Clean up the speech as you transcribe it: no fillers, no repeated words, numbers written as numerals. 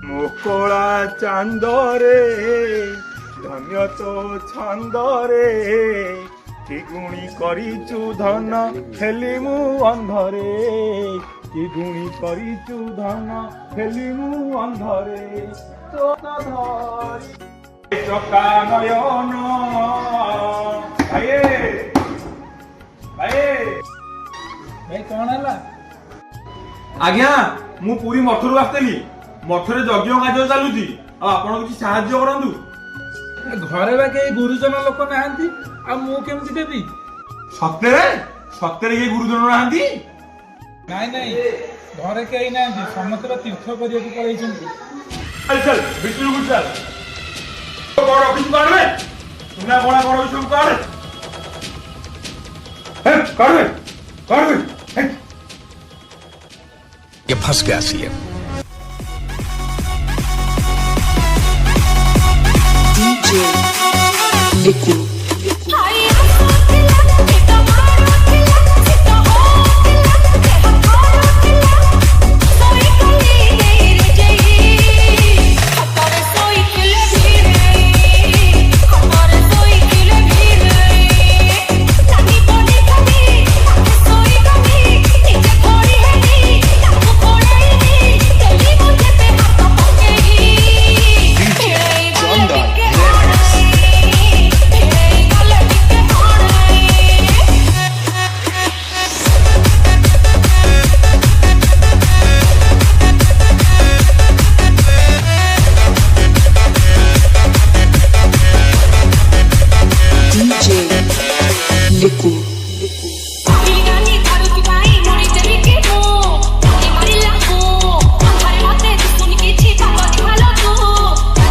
मुकोला चांदरे धन्य तो छंदरे कि गुणी करिचु धन हेली मु अंधरे कि गुणी करिचु धन हेली मु अंधरे तो धर चका नयन भाई भाई भाई कौन है आज्ञा मु पूरी मठरू आसली मठरे यज्ञ कार्य चलुची आपण किसी साहाय्य करंतु घरे बा के गुरुजन लोक नाहंती आ मु केमति देबी सत्य सत्य ये गुरुजन नाहंती नाई नाई घरे केही नाहंती समस्त तीर्थ करिया को पळैछंती चल चल बिट्टू को चल तो बड़ ऑफिस काढ में सुना बड़ा बड़ ऑफिस काढ हे काढ में ये फंस गया सीएम DJ Liquid